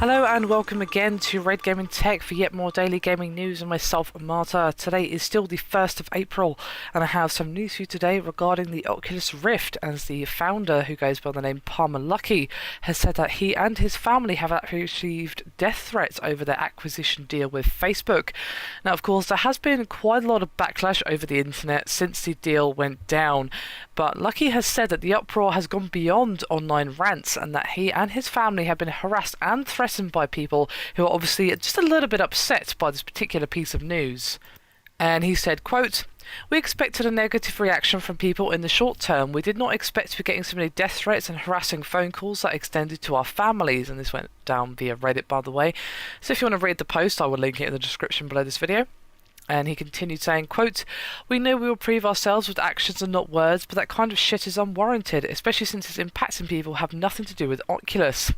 Hello and welcome again to Red Gaming Tech for yet more daily gaming news and myself, Marta. Today is still the 1st of April and I have some news for you today regarding the Oculus Rift, as the founder, who goes by the name Luckey, has said that he and his family have actually received death threats over their acquisition deal with Facebook. Now, of course, there has been quite a lot of backlash over the internet since the deal went down, but Luckey has said that the uproar has gone beyond online rants and that he and his family have been harassed and threatened by people who are obviously just a little bit upset by this particular piece of news. And he said, quote, "We expected a negative reaction from people in the short term. We did not expect to be getting so many death threats and harassing phone calls that extended to our families." And this went down via Reddit, by the way. So if you want to read the post, I will link it in the description below this video. And he continued saying, quote, "We know we will prove ourselves with actions and not words, but that kind of shit is unwarranted, especially since it's impacting people who have nothing to do with Oculus."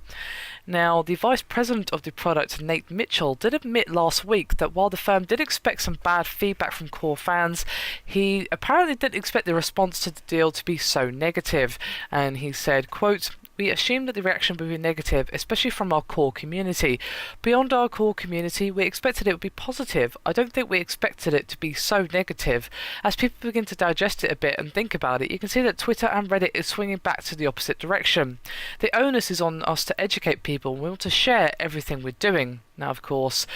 Now, the vice president of the product, Nate Mitchell, did admit last week that while the firm did expect some bad feedback from core fans, he apparently didn't expect the response to the deal to be so negative. And he said, quote, "We assumed that the reaction would be negative, especially from our core community. Beyond our core community, we expected it would be positive. I don't think we expected it to be so negative. As people begin to digest it a bit and think about it, you can see that Twitter and Reddit is swinging back to the opposite direction. The onus is on us to educate people, and we want to share everything we're doing." Now, of course,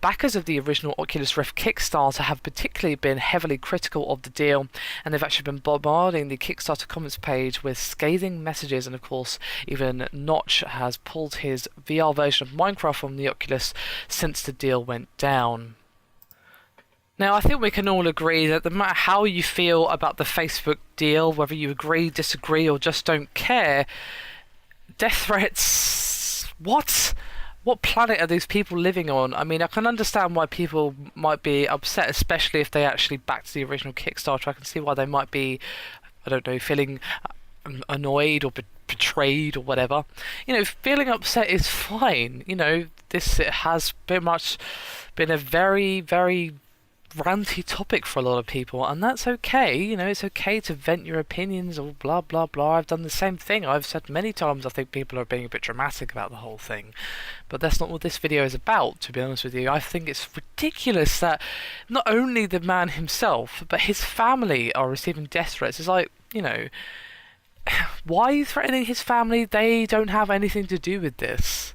backers of the original Oculus Rift Kickstarter have particularly been heavily critical of the deal, and they've actually been bombarding the Kickstarter comments page with scathing messages. And of course, even Notch has pulled his VR version of Minecraft from the Oculus since the deal went down. Now, I think we can all agree that no matter how you feel about the Facebook deal, whether you agree, disagree, or just don't care, death threats, what planet are these people living on? I mean, I can understand why people might be upset, especially if they actually backed the original Kickstarter. I can see why they might be, I don't know, feeling annoyed or betrayed or whatever. You know, feeling upset is fine. You know, it has pretty much been a very, very ranty topic for a lot of people, and that's okay. You know, it's okay to vent your opinions or blah blah blah. I've done the same thing. I've said many times I think people are being a bit dramatic about the whole thing, but that's not what this video is about, to be honest with you. I think it's ridiculous that not only the man himself but his family are receiving death threats. It's like, you know, why are you threatening his family? They don't have anything to do with this.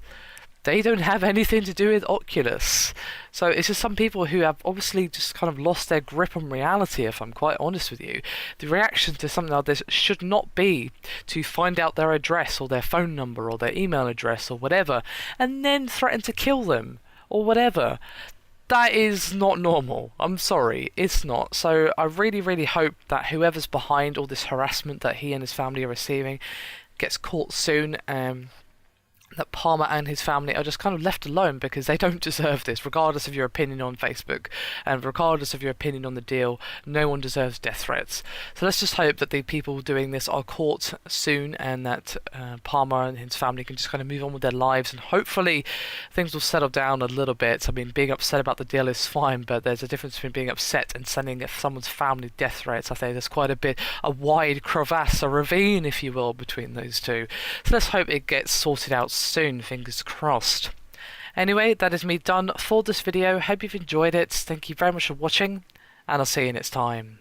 They don't have anything to do with Oculus. So it's just some people who have obviously just kind of lost their grip on reality, if I'm quite honest with you. The reaction to something like this should not be to find out their address or their phone number or their email address or whatever, and then threaten to kill them or whatever. That is not normal. I'm sorry, it's not. So I really, really hope that whoever's behind all this harassment that he and his family are receiving gets caught soon, that Palmer and his family are just kind of left alone, because they don't deserve this, regardless of your opinion on Facebook and regardless of your opinion on the deal. No one deserves death threats. So let's just hope that the people doing this are caught soon, and that Palmer and his family can just kind of move on with their lives, and hopefully things will settle down a little bit. I mean, being upset about the deal is fine, but there's a difference between being upset and sending someone's family death threats. I think there's quite a wide crevasse, a ravine, if you will, between those two. So let's hope it gets sorted out soon, fingers crossed. Anyway, that is me done for this video. Hope you've enjoyed it. Thank you very much for watching, and I'll see you next time.